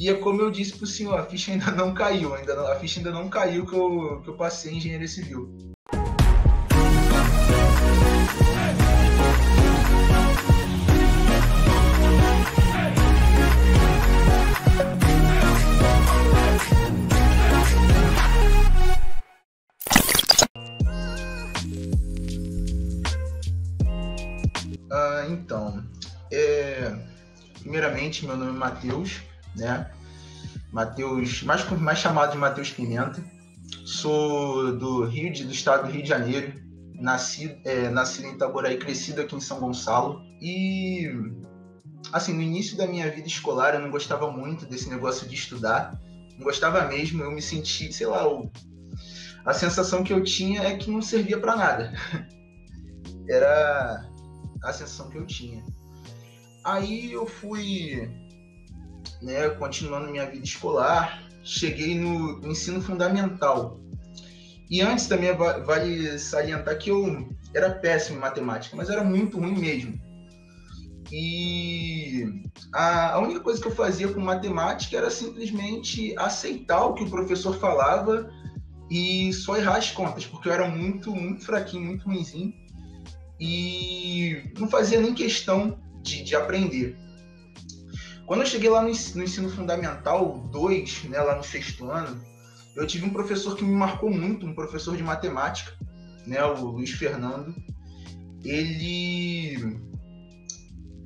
E é como eu disse pro senhor, a ficha ainda não caiu, a ficha ainda não caiu que eu passei em engenharia civil. Então, primeiramente, meu nome é Matheus, né? Matheus, mais chamado de Matheus Pimenta. Sou do estado do Rio de Janeiro, nascido em Itaboraí, crescido aqui em São Gonçalo. E, assim, no início da minha vida escolar, eu não gostava muito desse negócio de estudar. Não gostava mesmo, eu me senti, sei lá, a sensação que eu tinha é que não servia para nada. Era a sensação que eu tinha. Aí eu fui, né, continuando minha vida escolar, cheguei no ensino fundamental. E antes também vale salientar que eu era péssimo em matemática, mas era muito ruim mesmo. E a única coisa que eu fazia com matemática era simplesmente aceitar o que o professor falava e só errar as contas, porque eu era muito fraquinho, muito ruinzinho. E não fazia nem questão de aprender. Quando eu cheguei lá no ensino fundamental 2, né, lá no 6º ano, eu tive um professor que me marcou muito, um professor de matemática, né, o Luiz Fernando. Ele,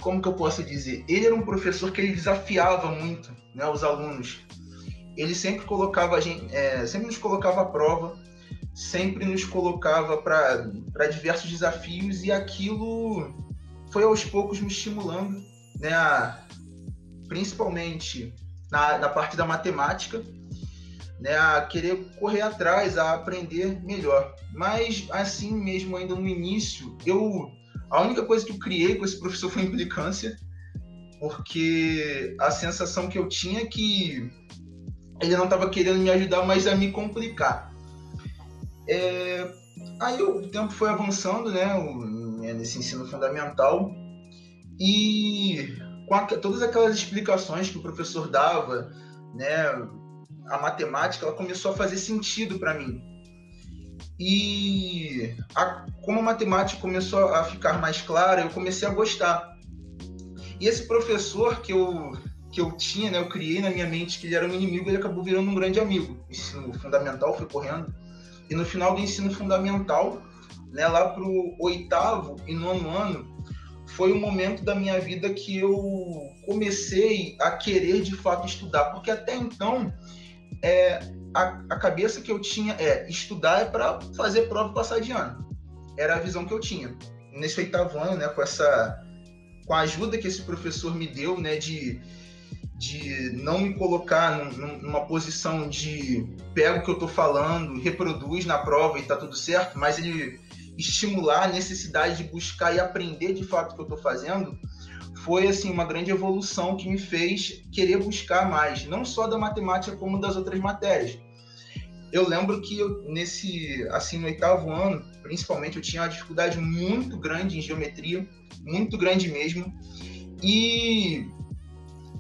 como que eu posso dizer? Ele era um professor que ele desafiava muito, né, os alunos. Ele sempre colocava sempre nos colocava à prova, sempre nos colocava para diversos desafios, e aquilo foi aos poucos me estimulando, né, principalmente na parte da matemática, né, a querer correr atrás, a aprender melhor. Mas assim mesmo, ainda no início, a única coisa que eu criei com esse professor foi implicância, porque a sensação que eu tinha é que ele não estava querendo me ajudar, mas a me complicar. Aí o tempo foi avançando, né, nesse ensino fundamental, e com todas aquelas explicações que o professor dava, né, a matemática, ela começou a fazer sentido para mim. E como a matemática começou a ficar mais clara, eu comecei a gostar. E esse professor que eu tinha, né, eu criei na minha mente que ele era um inimigo, ele acabou virando um grande amigo. O ensino fundamental foi correndo. E no final do ensino fundamental, né, lá para o 8º e 9º ano, foi o momento da minha vida que eu comecei a querer de fato estudar, porque até então a cabeça que eu tinha estudar é para fazer prova e passar de ano. Era a visão que eu tinha. Nesse 8º ano, né, com a ajuda que esse professor me deu, né, de não me colocar numa posição de pega o que eu estou falando, reproduz na prova e está tudo certo, mas ele estimular a necessidade de buscar e aprender de fato o que eu estou fazendo, foi assim, uma grande evolução que me fez querer buscar mais, não só da matemática como das outras matérias. Eu lembro que no 8º ano, principalmente, eu tinha uma dificuldade muito grande em geometria, muito grande mesmo, e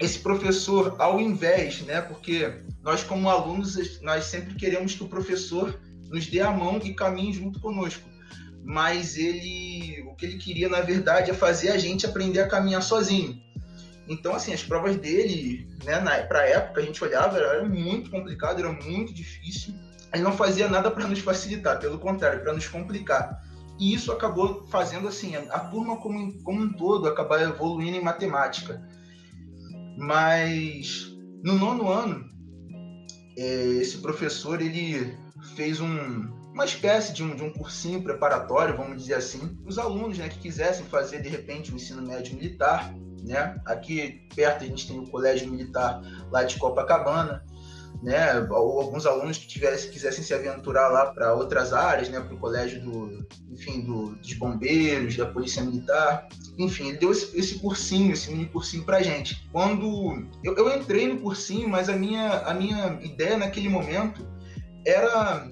esse professor, ao invés, né, porque nós como alunos, nós sempre queremos que o professor nos dê a mão e caminhe junto conosco, mas o que ele queria, na verdade, é fazer a gente aprender a caminhar sozinho. Então, assim, as provas dele, né, para a época, a gente olhava, era muito complicado, era muito difícil. Ele não fazia nada para nos facilitar, pelo contrário, para nos complicar. E isso acabou fazendo, assim, a turma como um todo acabar evoluindo em matemática. Mas no 9º ano, esse professor, ele fez uma espécie de um cursinho preparatório, vamos dizer assim, os alunos, né, que quisessem fazer, de repente, o ensino médio militar, né? Aqui perto a gente tem o Colégio Militar lá de Copacabana, né? Ou alguns alunos que quisessem se aventurar lá para outras áreas, né? Para o colégio dos bombeiros, da polícia militar. Enfim, ele deu esse cursinho, esse mini cursinho pra gente. Quando eu entrei no cursinho, mas a minha ideia naquele momento era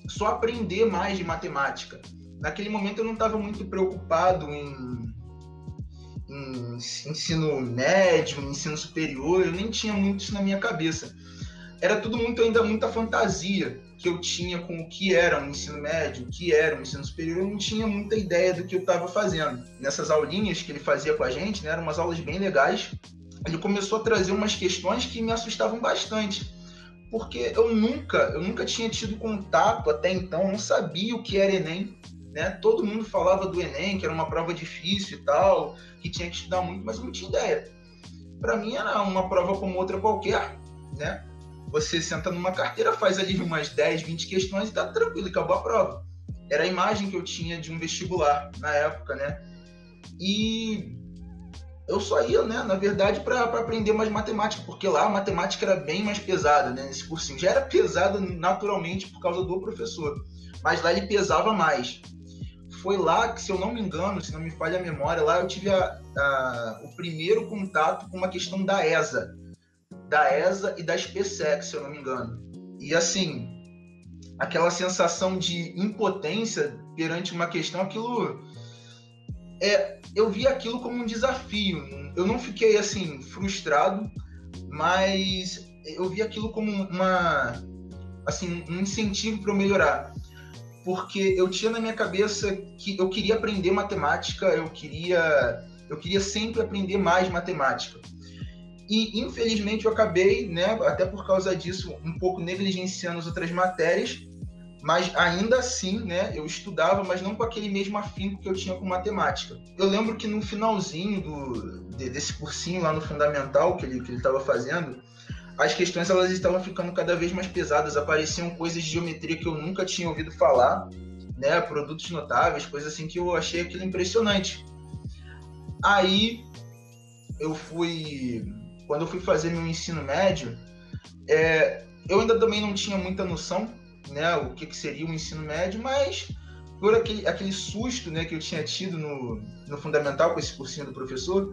só aprender mais de matemática. Naquele momento eu não estava muito preocupado em ensino médio, ensino superior, eu nem tinha muito isso na minha cabeça. Era tudo ainda muita fantasia que eu tinha com o que era um ensino médio, o que era um ensino superior. Eu não tinha muita ideia do que eu estava fazendo. Nessas aulinhas que ele fazia com a gente, né, eram umas aulas bem legais, ele começou a trazer umas questões que me assustavam bastante, porque eu nunca tinha tido contato até então, não sabia o que era Enem, né? Todo mundo falava do Enem, que era uma prova difícil e tal, que tinha que estudar muito, mas eu não tinha ideia. Para mim era uma prova como outra qualquer, né? Você senta numa carteira, faz ali umas 10, 20 questões e tá tranquilo, acabou a prova. Era a imagem que eu tinha de um vestibular na época, né? E eu só ia, né, na verdade, para aprender mais matemática, porque lá a matemática era bem mais pesada, né? Nesse cursinho já era pesada naturalmente por causa do professor, mas lá ele pesava mais. Foi lá que, se eu não me engano, se não me falha a memória, lá eu tive o primeiro contato com uma questão da ESA e da SpaceX, se eu não me engano. E assim, aquela sensação de impotência perante uma questão, aquilo eu vi aquilo como um desafio. Eu não fiquei assim frustrado, mas eu vi aquilo como um incentivo para eu melhorar, porque eu tinha na minha cabeça que eu queria aprender matemática, eu queria sempre aprender mais matemática. E infelizmente eu acabei, né, até por causa disso, um pouco negligenciando as outras matérias, mas ainda assim, né, eu estudava, mas não com aquele mesmo afinco que eu tinha com matemática. Eu lembro que no finalzinho desse cursinho lá no Fundamental que ele estava fazendo, as questões elas estavam ficando cada vez mais pesadas, apareciam coisas de geometria que eu nunca tinha ouvido falar, né, produtos notáveis, coisas assim que eu achei aquilo impressionante. Aí quando eu fui fazer meu ensino médio, eu ainda também não tinha muita noção, né, o que seria o ensino médio, mas por aquele susto, né, que eu tinha tido no Fundamental com esse cursinho do professor,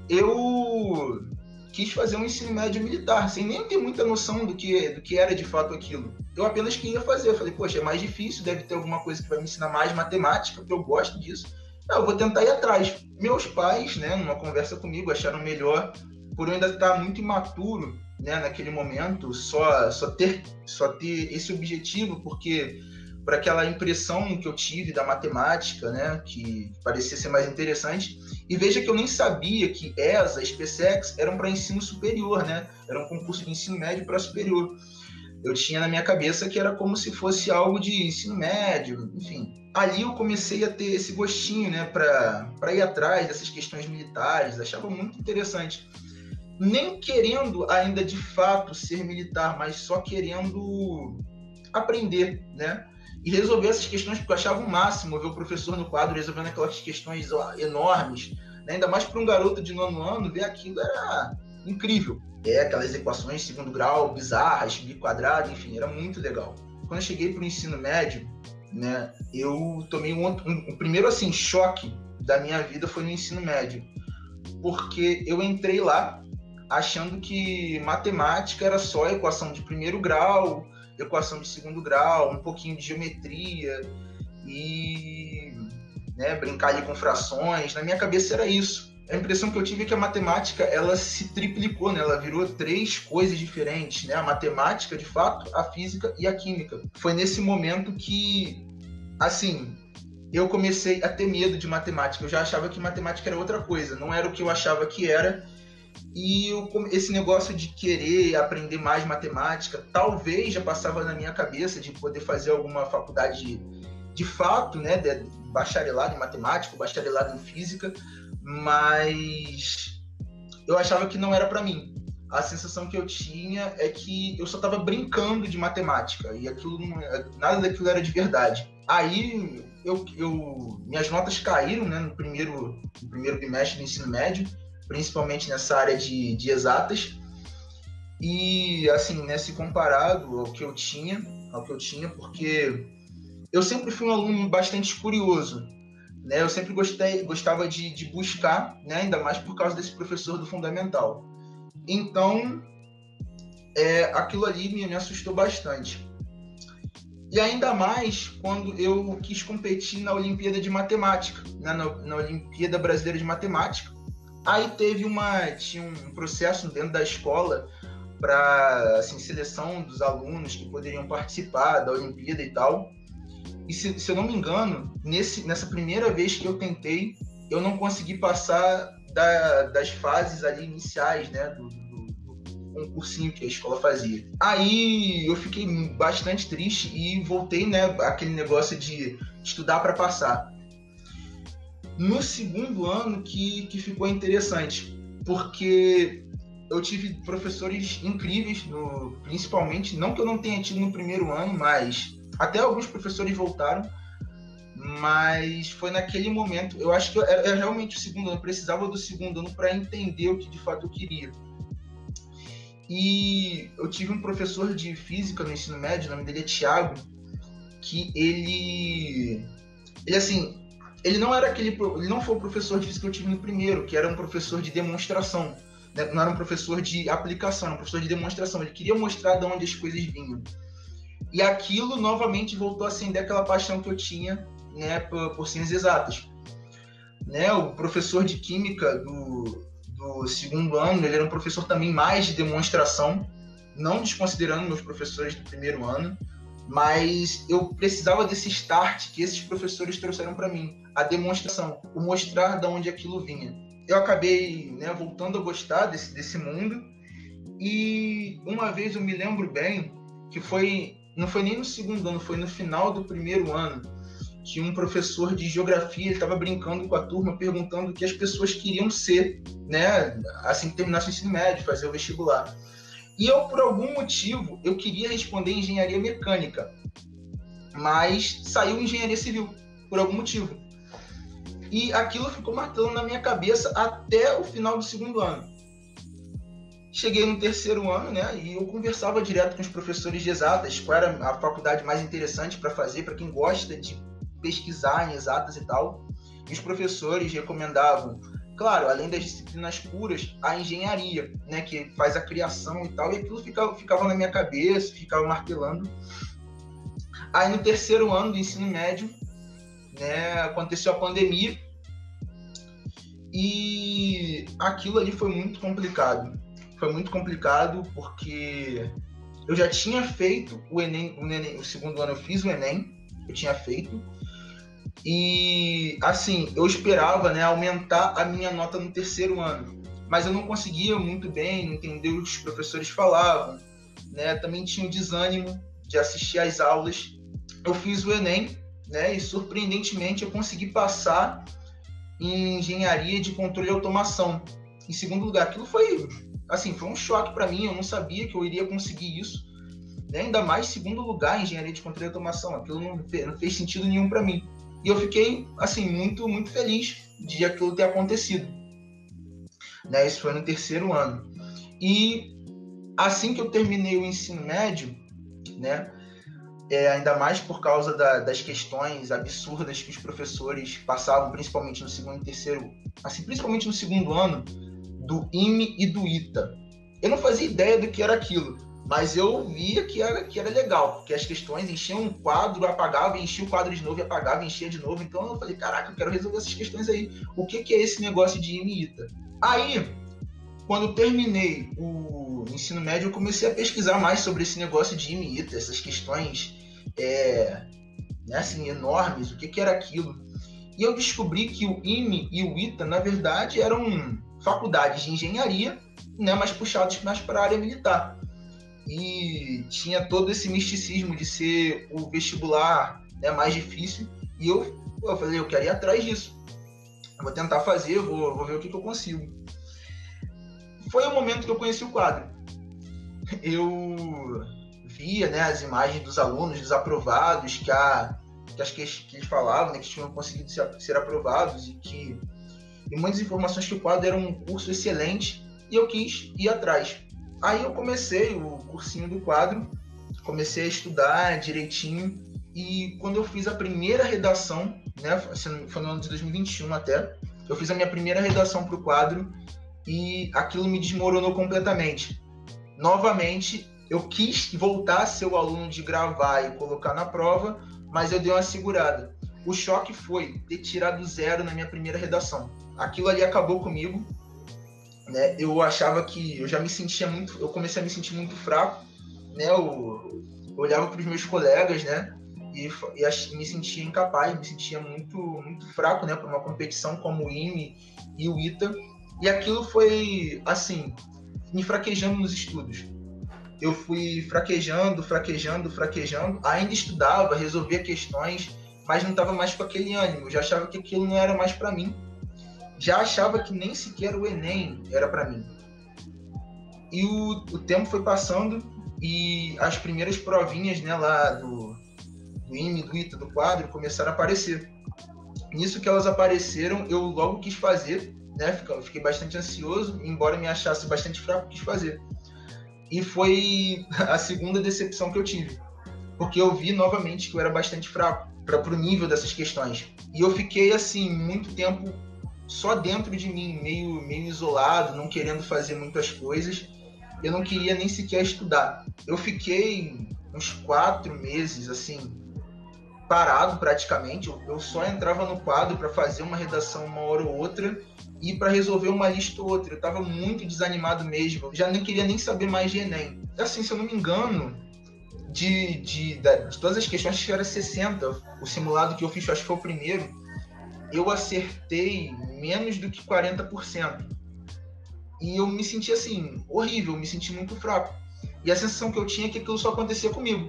eu quis fazer um ensino médio militar, sem nem ter muita noção do que era de fato aquilo. Eu apenas queria fazer. Eu falei, poxa, é mais difícil, deve ter alguma coisa que vai me ensinar mais matemática, porque eu gosto disso. Eu vou tentar ir atrás. Meus pais, né, numa conversa comigo, acharam melhor, por eu ainda estar muito imaturo, né, naquele momento, só ter esse objetivo, porque para aquela impressão que eu tive da matemática, né, que parecia ser mais interessante. E veja que eu nem sabia que ESA, SpaceX eram para ensino superior, né? Era um concurso de ensino médio para superior. Eu tinha na minha cabeça que era como se fosse algo de ensino médio, enfim. Ali eu comecei a ter esse gostinho, né, para ir atrás dessas questões militares, achava muito interessante. Nem querendo ainda de fato ser militar, mas só querendo aprender, né? E resolver essas questões, porque eu achava o máximo ver o professor no quadro resolvendo aquelas questões enormes, né? Ainda mais para um garoto de 9º ano, ver aquilo era incrível. Aquelas equações de segundo grau, bizarras, bi quadrado, enfim, era muito legal. Quando eu cheguei para o ensino médio, né, eu tomei um primeiro assim, choque da minha vida foi no ensino médio, porque eu entrei lá achando que matemática era só equação de primeiro grau, equação de segundo grau, um pouquinho de geometria e, né, brincar ali com frações. Na minha cabeça era isso. A impressão que eu tive é que a matemática ela se triplicou, né? Ela virou 3 coisas diferentes, né? A matemática, de fato, a física e a química. Foi nesse momento que, assim, eu comecei a ter medo de matemática. Eu já achava que matemática era outra coisa, não era o que eu achava que era. E esse negócio de querer aprender mais matemática, talvez já passava na minha cabeça de poder fazer alguma faculdade de fato, né, de bacharelado em matemática, bacharelado em física, mas eu achava que não era para mim. A sensação que eu tinha é que eu só estava brincando de matemática e nada daquilo era de verdade. Aí minhas notas caíram, né, no primeiro bimestre do ensino médio, principalmente nessa área de exatas, e assim, né, se comparado ao que eu tinha, porque eu sempre fui um aluno bastante curioso, né, eu sempre gostava de buscar, né, ainda mais por causa desse professor do Fundamental. Então, aquilo ali me assustou bastante. E ainda mais quando eu quis competir na Olimpíada de Matemática, né, na Olimpíada Brasileira de Matemática, Aí tinha um processo dentro da escola para assim, seleção dos alunos que poderiam participar da Olimpíada e tal. E se eu não me engano, nessa primeira vez que eu tentei, eu não consegui passar das fases ali iniciais, né, do concursinho que a escola fazia. Aí eu fiquei bastante triste e voltei, né, aquele negócio de estudar para passar. No segundo ano que ficou interessante, porque eu tive professores incríveis, principalmente, não que eu não tenha tido no primeiro ano, mas até alguns professores voltaram, mas foi naquele momento, eu acho que era realmente o segundo ano, eu precisava do segundo ano para entender o que de fato eu queria. E eu tive um professor de física no ensino médio, o nome dele é Thiago, que ele assim, ele não foi o professor de física que eu tive no primeiro, que era um professor de demonstração, né? Não era um professor de aplicação, era um professor de demonstração. Ele queria mostrar de onde as coisas vinham. E aquilo novamente voltou a acender aquela paixão que eu tinha, né, por ciências exatas. Né? O professor de química do segundo ano, ele era um professor também mais de demonstração, não desconsiderando meus professores do primeiro ano, mas eu precisava desse start que esses professores trouxeram para mim, a demonstração, o mostrar de onde aquilo vinha. Eu acabei, né, voltando a gostar desse mundo, e uma vez eu me lembro bem que não foi nem no segundo ano, foi no final do primeiro ano, que um professor de geografia estava brincando com a turma, perguntando o que as pessoas queriam ser, né, assim que terminasse o ensino médio, fazer o vestibular. E eu, por algum motivo, eu queria responder engenharia mecânica, mas saiu engenharia civil, por algum motivo. E aquilo ficou martelando na minha cabeça até o final do segundo ano. Cheguei no terceiro ano, né, e eu conversava direto com os professores de exatas, qual era a faculdade mais interessante para fazer, para quem gosta de pesquisar em exatas e tal. E os professores recomendavam, claro, além das disciplinas puras, a engenharia, né, que faz a criação e tal, e aquilo ficava na minha cabeça, ficava martelando. Aí no terceiro ano do ensino médio, né, aconteceu a pandemia, e aquilo ali foi muito complicado. Foi muito complicado porque eu já tinha feito o Enem, o segundo ano eu fiz o Enem, eu tinha feito, e assim, eu esperava, né, aumentar a minha nota no terceiro ano, mas eu não conseguia muito bem entender o que os professores falavam, né, também tinha o desânimo de assistir às aulas. Eu fiz o Enem, né, e surpreendentemente eu consegui passar em engenharia de controle e automação em segundo lugar. Aquilo foi um choque para mim, eu não sabia que eu iria conseguir isso, né? Ainda mais segundo lugar em engenharia de controle e automação, aquilo não fez sentido nenhum para mim. E eu fiquei, assim, muito, muito feliz de aquilo ter acontecido. Né? Isso foi no terceiro ano. E assim que eu terminei o ensino médio, né, ainda mais por causa das questões absurdas que os professores passavam, principalmente no segundo e terceiro, assim, principalmente no segundo ano, do IME e do ITA. Eu não fazia ideia do que era aquilo, mas eu via que era legal, porque as questões enchiam um quadro, apagava, enchia o quadro de novo, apagava, enchia de novo. Então eu falei, caraca, eu quero resolver essas questões aí. O que é esse negócio de IME e ITA? Aí, quando eu terminei o ensino médio, eu comecei a pesquisar mais sobre esse negócio de IME e ITA, essas questões né, assim, enormes, o que era aquilo. E eu descobri que o IME e o ITA, na verdade, eram faculdades de engenharia, né, mas puxados mais para a área militar. E tinha todo esse misticismo de ser o vestibular, né, mais difícil. E eu falei, eu quero ir atrás disso. Vou tentar fazer, vou ver o que eu consigo. Foi o momento que eu conheci o quadro. Eu via, né, as imagens dos alunos, dos aprovados, que eles falavam, né, que tinham conseguido ser aprovados e muitas informações que o quadro era um curso excelente, e eu quis ir atrás. Aí eu comecei o cursinho do quadro, comecei a estudar direitinho, e quando eu fiz a primeira redação, né, foi no ano de 2021 até, eu fiz a minha primeira redação para o quadro, e aquilo me desmoronou completamente. Novamente, eu quis voltar a ser o aluno de gravar e colocar na prova, mas eu dei uma segurada. O choque foi ter tirado 0 na minha primeira redação. Aquilo ali acabou comigo, né? Eu achava que eu já me sentia muito, eu comecei a me sentir muito fraco, né? Eu olhava para os meus colegas, né? E me sentia incapaz, me sentia muito fraco, né? Para uma competição como o IME e o ITA. E aquilo foi, assim, me fraquejando nos estudos. Eu fui fraquejando. Ainda estudava, resolvia questões, mas não estava mais com aquele ânimo. Eu já achava que aquilo não era mais para mim. Já achava que nem sequer o Enem era para mim. E o tempo foi passando e as primeiras provinhas, né, lá do IME, do ITA, do quadro, começaram a aparecer. Nisso que elas apareceram, eu logo quis fazer, né? Fiquei bastante ansioso, embora me achasse bastante fraco, quis fazer. E foi a segunda decepção que eu tive, porque eu vi novamente que eu era bastante fraco para o nível dessas questões. E eu fiquei, assim, muito tempo só dentro de mim, meio isolado, não querendo fazer muitas coisas. Eu não queria nem sequer estudar. Eu fiquei uns 4 meses, assim, parado praticamente. Eu só entrava no quadro para fazer uma redação uma hora ou outra e para resolver uma lista ou outra. Eu estava muito desanimado mesmo. Já nem queria nem saber mais de Enem. Assim, se eu não me engano, de todas as questões, acho que era 60. O simulado que eu fiz, acho que foi o primeiro, eu acertei menos do que 40%. E eu me senti assim, horrível, me senti muito fraco. E a sensação que eu tinha é que aquilo só acontecia comigo.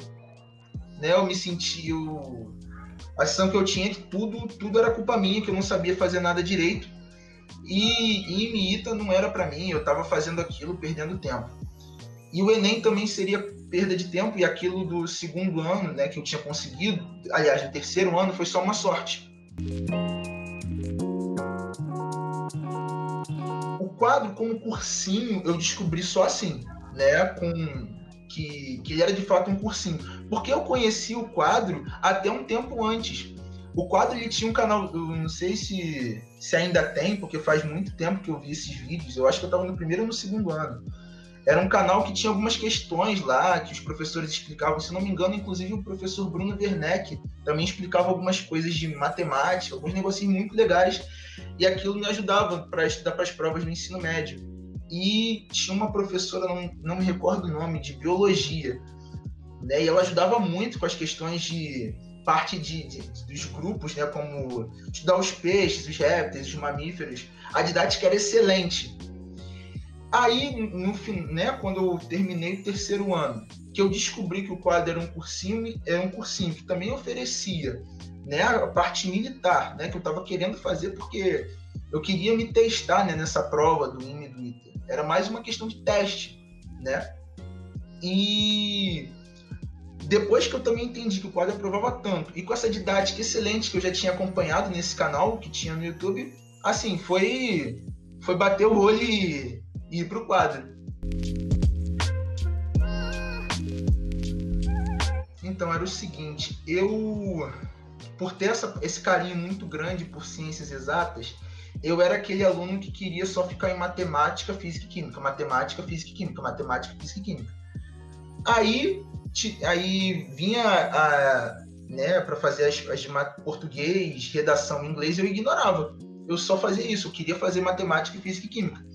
Né? Eu me senti... A sensação que eu tinha é que tudo era culpa minha, que eu não sabia fazer nada direito. E IME ITA não era para mim, eu estava fazendo aquilo, perdendo tempo. E o Enem também seria perda de tempo, e aquilo do segundo ano, né, que eu tinha conseguido, aliás, do terceiro ano, foi só uma sorte. O quadro como cursinho eu descobri só assim, né, que ele era de fato um cursinho, porque eu conheci o quadro até um tempo antes. O quadro ele tinha um canal, eu não sei se ainda tem, porque faz muito tempo que eu vi esses vídeos, eu acho que eu estava no primeiro ou no segundo ano. Era um canal que tinha algumas questões lá, que os professores explicavam, se não me engano, inclusive o professor Bruno Werneck também explicava algumas coisas de matemática, alguns negocinhos muito legais, e aquilo me ajudava para estudar para as provas do ensino médio. E tinha uma professora, não me recordo o nome, de biologia, né? E ela ajudava muito com as questões de parte dos grupos, né? Como estudar os peixes, os répteis, os mamíferos. A didática era excelente. Aí, no fim, né, quando eu terminei o terceiro ano, que eu descobri que o quadro era um cursinho que também oferecia, né, a parte militar, né, que eu estava querendo fazer porque eu queria me testar, né, nessa prova do IME e do ITA. Era mais uma questão de teste, né? E depois que eu também entendi que o quadro aprovava tanto, e com essa didática excelente que eu já tinha acompanhado nesse canal que tinha no YouTube, assim, foi bater o olho e ir pro quadro. Então, era o seguinte, eu, por ter esse carinho muito grande por ciências exatas, eu era aquele aluno que queria só ficar em matemática, física e química, matemática, física e química, matemática, física e química. Aí vinha né, para fazer as de português, redação em inglês, eu ignorava. Eu só fazia isso, eu queria fazer matemática, física e química.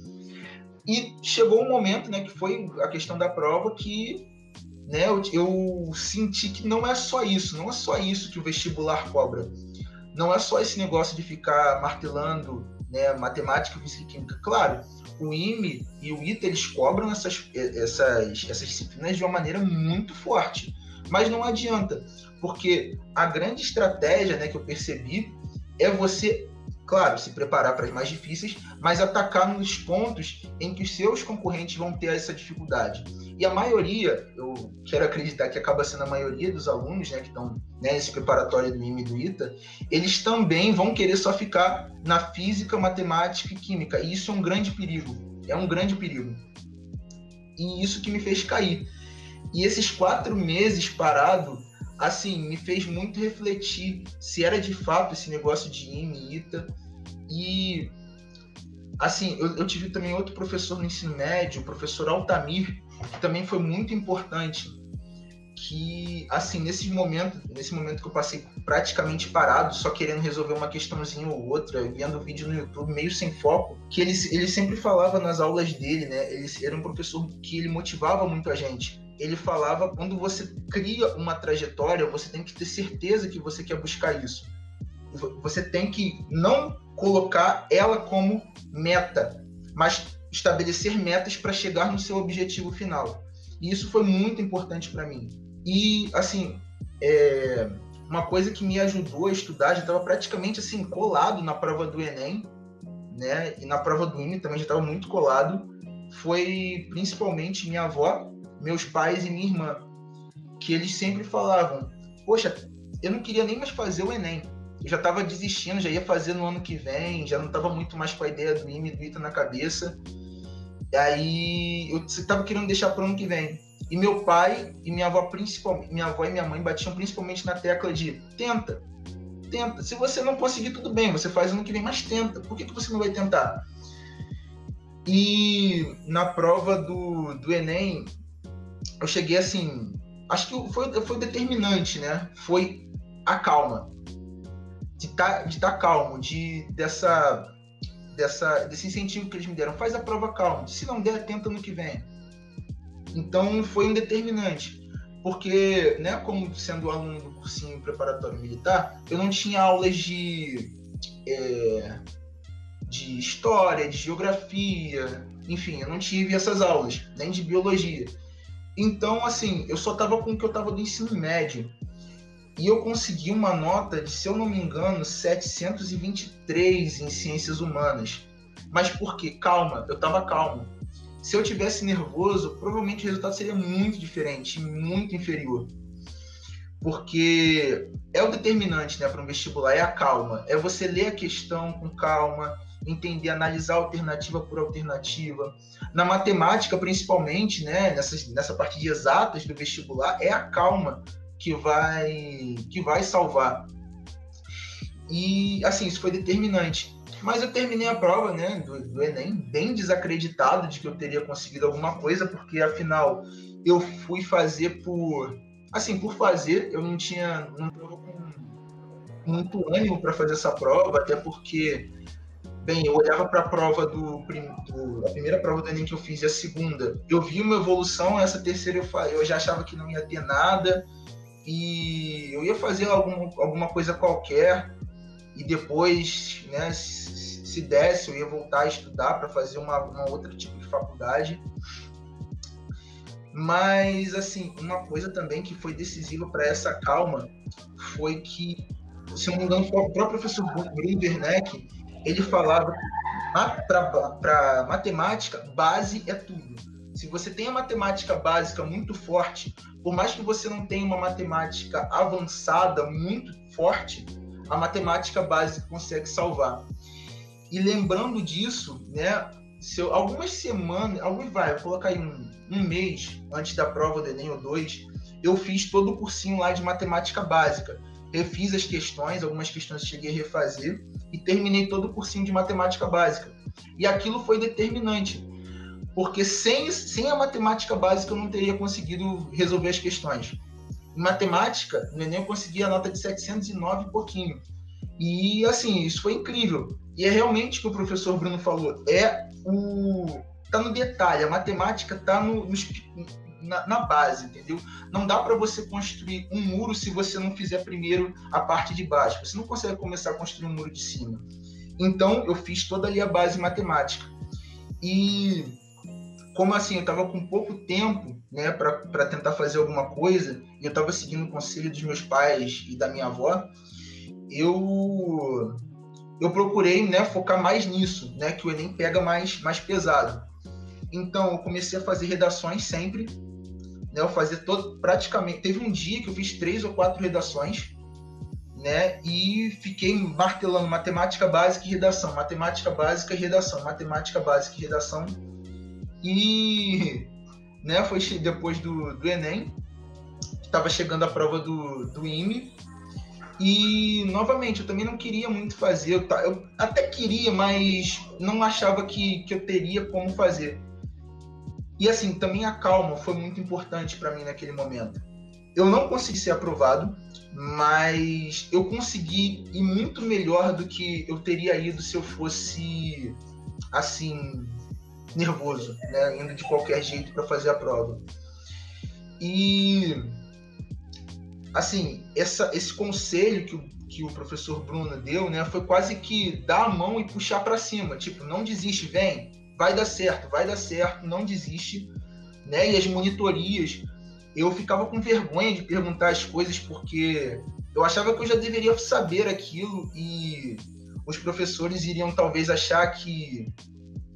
E chegou um momento, né, que foi a questão da prova, que, né, eu senti que não é só isso que o vestibular cobra. Não é só esse negócio de ficar martelando, né, matemática, física e química. Claro, o IME e o ITA, eles cobram essas disciplinas de uma maneira muito forte. Mas não adianta, porque a grande estratégia, né, que eu percebi é você, claro, se preparar para as mais difíceis, mas atacar nos pontos em que os seus concorrentes vão ter essa dificuldade. E a maioria, eu quero acreditar que acaba sendo a maioria dos alunos, né, que estão, né, nesse preparatório do IME e do ITA, eles também vão querer só ficar na física, matemática e química. E isso é um grande perigo. É um grande perigo. E isso que me fez cair. E esses 4 meses parado, assim, me fez muito refletir se era de fato esse negócio de IME e ITA. E, assim, eu tive também outro professor no ensino médio, o professor Altamir, que também foi muito importante. que, assim, nesse momento que eu passei praticamente parado, só querendo resolver uma questãozinha ou outra, vendo vídeo no YouTube, meio sem foco, que ele sempre falava nas aulas dele, né? Ele era um professor que ele motivava muito a gente. Ele falava, quando você cria uma trajetória, você tem que ter certeza que você quer buscar isso. Você tem que não colocar ela como meta, mas estabelecer metas para chegar no seu objetivo final. E isso foi muito importante para mim. E, assim, uma coisa que me ajudou a estudar, já estava praticamente assim, colado na prova do Enem, né? E na prova do IME também já estava muito colado, foi principalmente minha avó, meus pais e minha irmã, que eles sempre falavam, poxa, eu não queria nem mais fazer o Enem, eu já estava desistindo, já ia fazer no ano que vem, já não estava muito mais com a ideia do IME e do ITA na cabeça, e aí eu estava querendo deixar para o ano que vem. E meu pai e minha avó, principalmente, minha avó e minha mãe batiam principalmente na tecla de tenta. Se você não conseguir, tudo bem, você faz ano que vem, mas tenta. Por que você não vai tentar? E na prova do Enem, eu cheguei assim, acho que foi determinante, né? Foi a calma. De tá calmo, desse incentivo que eles me deram. Faz a prova calmo. Se não der, tenta ano que vem. Então foi um determinante, porque, né, como sendo aluno do cursinho preparatório militar, eu não tinha aulas de história, de geografia, enfim, eu não tive essas aulas, nem de biologia. Então, assim, eu só estava com o que eu estava do ensino médio. E eu consegui uma nota de, se eu não me engano, 723 em ciências humanas. Mas por quê? Calma, eu estava calmo. Se eu tivesse nervoso, provavelmente o resultado seria muito diferente, muito inferior. Porque é o determinante, né, para um vestibular, é a calma. É você ler a questão com calma, entender, analisar alternativa por alternativa. Na matemática, principalmente, né, nessa parte de exatas do vestibular, é a calma que vai salvar. E, assim, isso foi determinante. Mas eu terminei a prova, né, do Enem, bem desacreditado de que eu teria conseguido alguma coisa, porque, afinal, eu fui fazer por fazer. Eu não estava com muito ânimo para fazer essa prova, até porque, bem, eu olhava para a prova a primeira prova do Enem que eu fiz e a segunda, eu vi uma evolução, essa terceira eu já achava que não ia ter nada, e eu ia fazer alguma coisa qualquer, e depois, né, se desse, eu ia voltar a estudar para fazer uma outra tipo de faculdade. Mas, assim, uma coisa também que foi decisiva para essa calma foi que, se não me engano, o próprio professor Bruno Werneck, ele falava que para matemática, base é tudo. Se você tem a matemática básica muito forte, por mais que você não tenha uma matemática avançada muito forte, a matemática básica consegue salvar. E lembrando disso, né, algumas semanas, vou colocar aí um mês antes da prova do Enem ou 2, eu fiz todo o cursinho lá de matemática básica. Refiz as questões, algumas questões eu cheguei a refazer, e terminei todo o cursinho de matemática básica. E aquilo foi determinante, porque sem a matemática básica eu não teria conseguido resolver as questões. Em matemática, no Enem eu consegui a nota de 709 e pouquinho. E, assim, isso foi incrível. E é realmente o que o professor Bruno falou, tá no detalhe, a matemática tá na base, entendeu? Não dá para você construir um muro se você não fizer primeiro a parte de baixo. Você não consegue começar a construir um muro de cima. Então, eu fiz toda ali a base matemática. E, como assim, eu estava com pouco tempo, né, para tentar fazer alguma coisa, e eu estava seguindo o conselho dos meus pais e da minha avó, eu procurei, né, focar mais nisso, né, que o Enem pega mais pesado. Então, eu comecei a fazer redações sempre, né, eu fazia praticamente, teve um dia que eu fiz 3 ou 4 redações, né, e fiquei martelando matemática básica e redação, matemática básica e redação, matemática básica e redação, e, né, foi depois do Enem, estava chegando a prova do IME, e, novamente, eu também não queria muito fazer, eu até queria, mas não achava que eu teria como fazer. E, assim, também a calma foi muito importante para mim naquele momento. Eu não consegui ser aprovado, mas eu consegui ir muito melhor do que eu teria ido se eu fosse, assim, nervoso, né? Indo de qualquer jeito para fazer a prova. E, assim, esse conselho que o professor Bruno deu, né, foi quase que dar a mão e puxar para cima. Tipo, não desiste, vem, vai dar certo, não desiste. Né? E as monitorias, eu ficava com vergonha de perguntar as coisas porque eu achava que eu já deveria saber aquilo e os professores iriam talvez achar que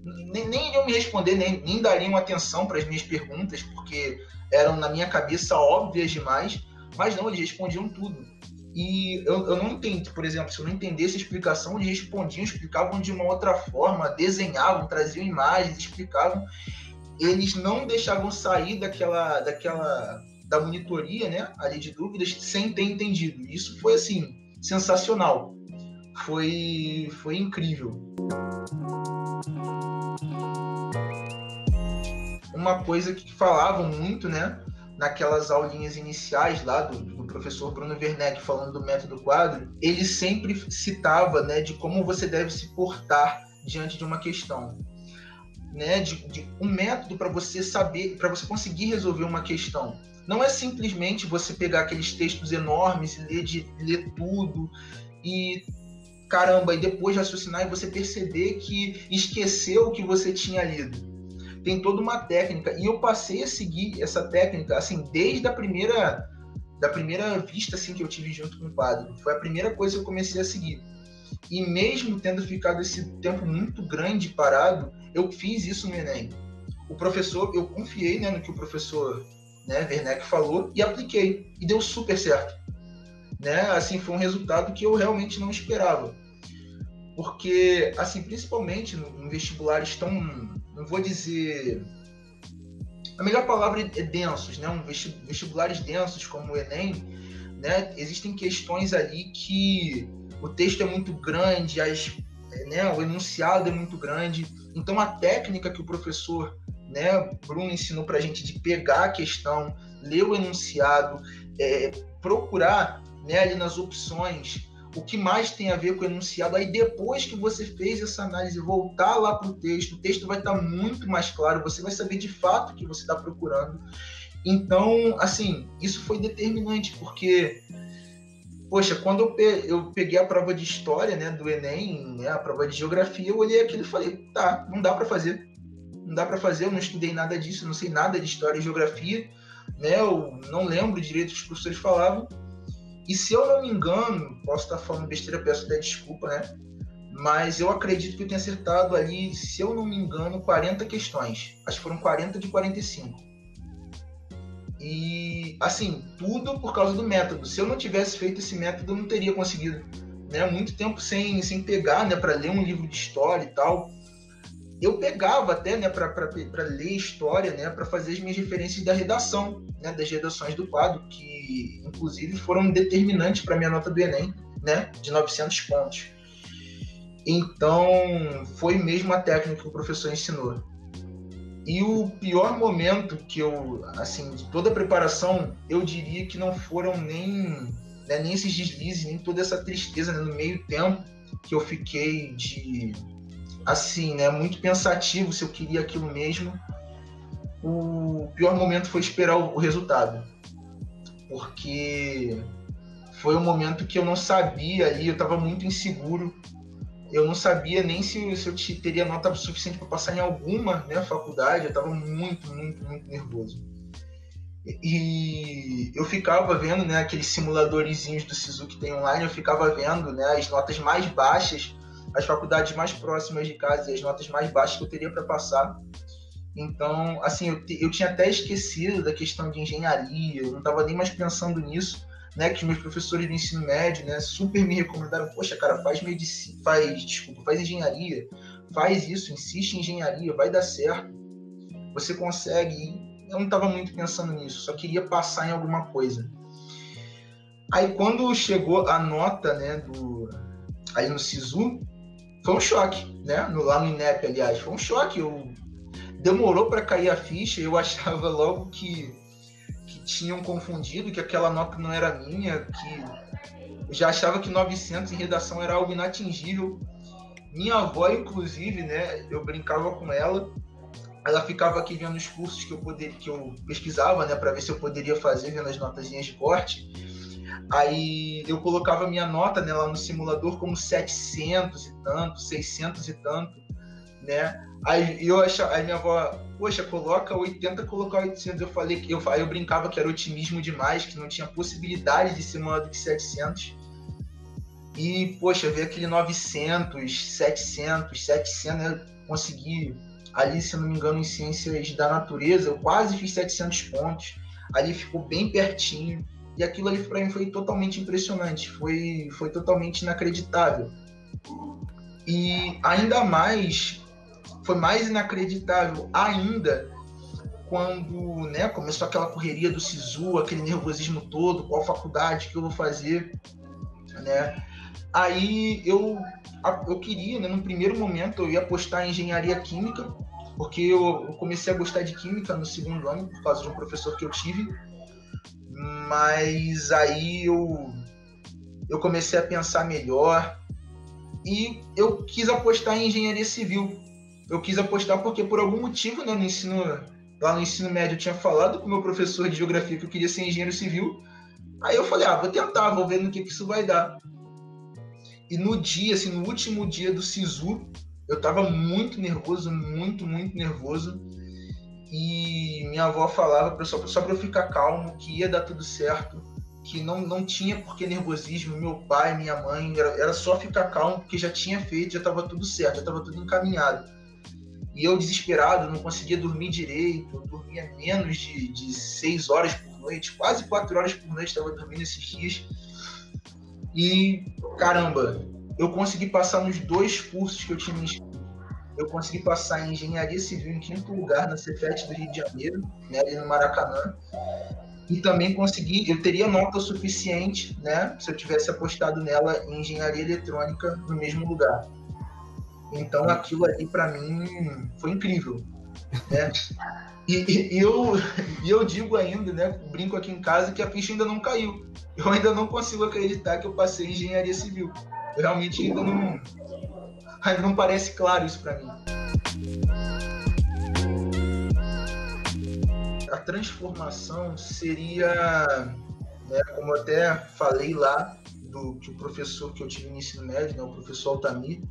nem iriam me responder, nem dariam atenção para as minhas perguntas, porque eram na minha cabeça óbvias demais, mas não, eles respondiam tudo. E eu não entendi, por exemplo, se eu não entendesse a explicação, eles respondiam, explicavam de uma outra forma, desenhavam, traziam imagens, explicavam. Eles não deixavam sair da monitoria, né, ali de dúvidas, sem ter entendido. Isso foi, assim, sensacional. Foi incrível. Uma coisa que falavam muito, né, naquelas aulinhas iniciais lá do professor Bruno Werneck falando do método quadro, ele sempre citava, né, de como você deve se portar diante de uma questão. Né, de um método para você saber, para você conseguir resolver uma questão. Não é simplesmente você pegar aqueles textos enormes e ler tudo e caramba, e depois raciocinar e você perceber que esqueceu o que você tinha lido. Tem toda uma técnica e eu passei a seguir essa técnica assim desde da primeira vista assim que eu tive junto com o quadro. Foi a primeira coisa que eu comecei a seguir. E mesmo tendo ficado esse tempo muito grande parado, eu fiz isso no Enem. O professor, eu confiei, né, no que o professor, né, Werneck falou e apliquei. E deu super certo. Né? Assim, foi um resultado que eu realmente não esperava. Porque, assim, principalmente em vestibulares tão, não vou dizer... A melhor palavra é densos, né? Vestibulares densos como o Enem, né? Existem questões ali que o texto é muito grande, né, o enunciado é muito grande. Então, a técnica que o professor, né, Bruno ensinou para a gente de pegar a questão, ler o enunciado, procurar, né, ali nas opções o que mais tem a ver com o enunciado. Aí, depois que você fez essa análise, voltar lá para o texto vai estar muito mais claro, você vai saber de fato o que você está procurando. Então, assim, isso foi determinante, porque... Poxa, quando eu peguei a prova de história, né, do Enem, né, a prova de geografia, eu olhei aquilo e falei, tá, não dá para fazer. Não dá para fazer, eu não estudei nada disso, não sei nada de história e geografia, né, eu não lembro direito o que os professores falavam. E se eu não me engano, posso estar falando besteira, peço até desculpa, né, mas eu acredito que eu tenha acertado ali, se eu não me engano, 40 questões. Acho que foram 40 de 45. E, assim, tudo por causa do método. Se eu não tivesse feito esse método, eu não teria conseguido. Né? Muito tempo sem pegar, né, para ler um livro de história e tal. Eu pegava até, né, para ler história, né, para fazer as minhas referências da redação, né, das redações do quadro, que, inclusive, foram determinantes para a minha nota do Enem, né, de 900 pontos. Então, foi mesmo a técnica que o professor ensinou. E o pior momento que eu, assim, de toda a preparação, eu diria que não foram nem esses deslizes, nem toda essa tristeza, né, no meio tempo que eu fiquei assim, né, muito pensativo se eu queria aquilo mesmo. O pior momento foi esperar o resultado, porque foi um momento que eu não sabia ali, eu estava muito inseguro. Eu não sabia nem se eu teria nota suficiente para passar em alguma, né, faculdade. Eu estava muito, muito, muito nervoso. E eu ficava vendo, né, aqueles simuladorzinhos do Sisu que tem online, eu ficava vendo, né, as notas mais baixas, as faculdades mais próximas de casa e as notas mais baixas que eu teria para passar. Então, assim, eu tinha até esquecido da questão de engenharia, eu não estava nem mais pensando nisso. Né, que os meus professores do ensino médio, né, super me recomendaram, poxa, cara, faz engenharia, faz isso, insiste em engenharia, vai dar certo, você consegue. E eu não estava muito pensando nisso, só queria passar em alguma coisa. Aí quando chegou a nota, né, aí no Sisu, foi um choque, né, lá no INEP, aliás, foi um choque. Demorou para cair a ficha, eu achava logo que que tinham confundido, que aquela nota não era minha, que eu já achava que 900 em redação era algo inatingível. Minha avó, inclusive, né, eu brincava com ela ficava aqui vendo os cursos que eu pesquisava, né, para ver se eu poderia fazer, vendo as notazinhas de corte. Aí eu colocava minha nota, né, lá no simulador como 700 e tanto, 600 e tanto, né? Aí minha avó, poxa, coloca 80, colocar 800. Eu brincava que era otimismo demais, que não tinha possibilidade de ser maior do que 700. E, poxa, ver aquele 900, 700, eu consegui ali, se não me engano, em ciências da natureza, eu quase fiz 700 pontos. Ali ficou bem pertinho. E aquilo ali para mim foi totalmente impressionante, foi totalmente inacreditável. E ainda mais, foi mais inacreditável ainda quando, né, começou aquela correria do SISU, aquele nervosismo todo, qual faculdade que eu vou fazer, né? Aí eu queria, né, no primeiro momento, eu ia apostar em engenharia química, porque eu comecei a gostar de química no segundo ano, por causa de um professor que eu tive. Mas aí eu comecei a pensar melhor e eu quis apostar em engenharia civil. Eu quis apostar porque, por algum motivo, né, lá no ensino médio, eu tinha falado com o meu professor de geografia que eu queria ser engenheiro civil. Aí eu falei, vou tentar, vou ver no que isso vai dar. E no dia, assim, no último dia do SISU, eu tava muito nervoso, muito nervoso. E minha avó falava só para eu ficar calmo, que ia dar tudo certo, que não tinha por que nervosismo. Meu pai, minha mãe, era só ficar calmo, porque já tinha feito, já estava tudo certo, já estava tudo encaminhado. E eu, desesperado, não conseguia dormir direito, eu dormia menos de 6 horas por noite, quase 4 horas por noite estava dormindo esses dias. E, caramba, eu consegui passar nos 2 cursos que eu tinha me inscrito. Eu consegui passar em engenharia civil em 5º lugar na Cefet do Rio de Janeiro, né, ali no Maracanã. E também eu teria nota suficiente, né, se eu tivesse apostado nela em engenharia eletrônica no mesmo lugar. Então aquilo ali para mim foi incrível, né? E eu digo ainda, né, brinco aqui em casa, que a ficha ainda não caiu. Eu ainda não consigo acreditar que eu passei em engenharia civil. Eu realmente ainda não parece claro isso para mim. A transformação seria, né, como eu até falei lá, que o professor que eu tive no ensino médio, né, o professor Altamir,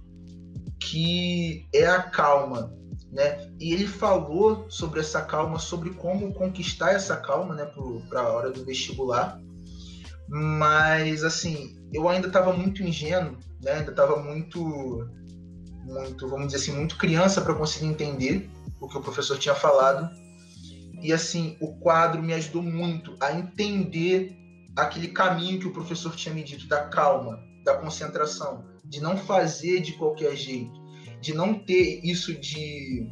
que é a calma, né? E ele falou sobre essa calma, sobre como conquistar essa calma, né, para a hora do vestibular. Mas, assim, eu ainda estava muito ingênuo, né? Ainda estava muito, vamos dizer assim, muito criança para conseguir entender o que o professor tinha falado. E, assim, o quadro me ajudou muito a entender aquele caminho que o professor tinha me dito, da calma, da concentração, de não fazer de qualquer jeito, de não ter isso de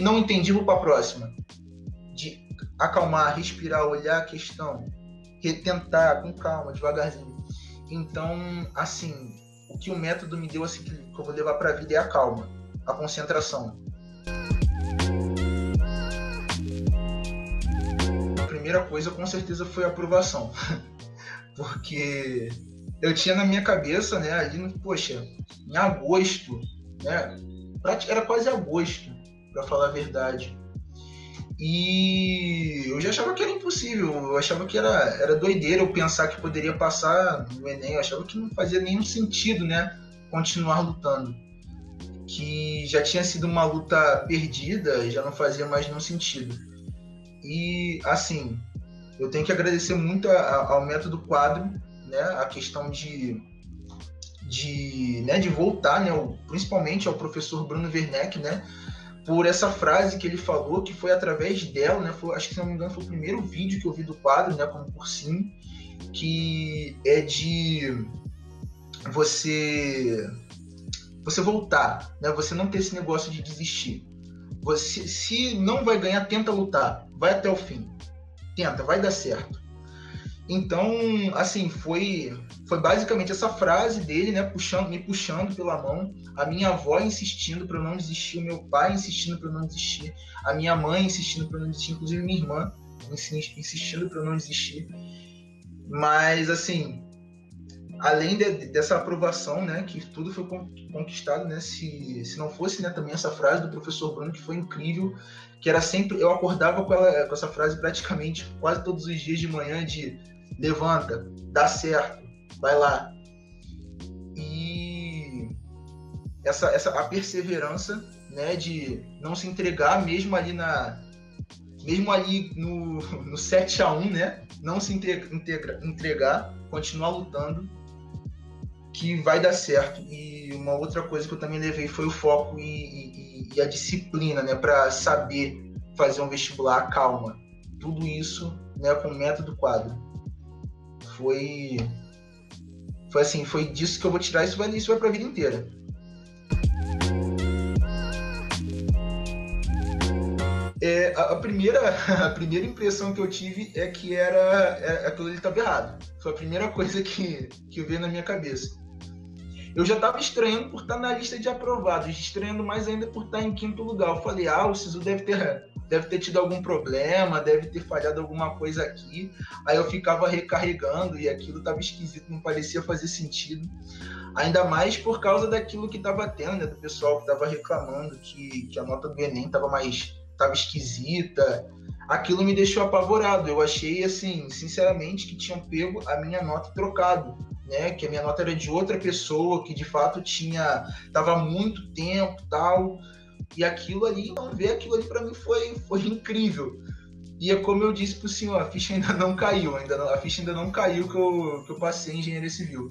não entendi, vou para a próxima, de acalmar, respirar, olhar a questão, retentar com calma, devagarzinho. Então, assim, o que o método me deu, assim, que eu vou levar para a vida é a calma, a concentração. A primeira coisa, com certeza, foi a aprovação. Porque eu tinha na minha cabeça, né, ali, poxa, em agosto, né, era quase agosto, para falar a verdade. E eu já achava que era impossível, eu achava que era doideira eu pensar que poderia passar no Enem, eu achava que não fazia nenhum sentido, né, continuar lutando. Que já tinha sido uma luta perdida, já não fazia mais nenhum sentido. E, assim, eu tenho que agradecer muito ao método quadro, né, a questão de voltar, né, principalmente ao professor Bruno Werneck, né, por essa frase que ele falou, que foi através dela, né, acho que, se não me engano, foi o primeiro vídeo que eu vi do quadro, né, como cursinho, que é de você voltar, né, você não ter esse negócio de desistir. Você, se não vai ganhar, tenta lutar, vai até o fim, tenta, vai dar certo. Então, assim, foi basicamente essa frase dele, né, me puxando pela mão, a minha avó insistindo para eu não desistir, o meu pai insistindo para eu não desistir, a minha mãe insistindo para eu não desistir, inclusive minha irmã, insistindo para eu não desistir. Mas, assim, além dessa aprovação, né, que tudo foi conquistado, né, se não fosse, né, também essa frase do professor Bruno, que foi incrível, que era sempre, eu acordava com essa frase praticamente quase todos os dias de manhã, de levanta, dá certo, vai lá. E a perseverança, né, de não se entregar mesmo ali no 7-1, né, não se entregar, continuar lutando, que vai dar certo. E uma outra coisa que eu também levei foi o foco e a disciplina, né, para saber fazer um vestibular, calma. Tudo isso, né, com o método quadro. Foi assim, foi disso que eu vou tirar, isso vai para a vida inteira. A primeira impressão que eu tive é que aquilo ali estava errado. Foi a primeira coisa que veio na minha cabeça. Eu já estava estranhando por estar na lista de aprovados, estranhando mais ainda por estar em 5º lugar. Eu falei, o SISU deve ter tido algum problema, deve ter falhado alguma coisa aqui. Aí eu ficava recarregando e aquilo estava esquisito, não parecia fazer sentido. Ainda mais por causa daquilo que estava tendo, né, do pessoal que estava reclamando que a nota do Enem estava esquisita. Aquilo me deixou apavorado. Eu achei, assim, sinceramente, que tinham pego a minha nota e trocado, né? Que a minha nota era de outra pessoa, que de fato estava há muito tempo, tal. E aquilo ali, não ver aquilo ali para mim foi incrível. E é como eu disse pro senhor, a ficha ainda não caiu, a ficha ainda não caiu que eu passei em engenharia civil.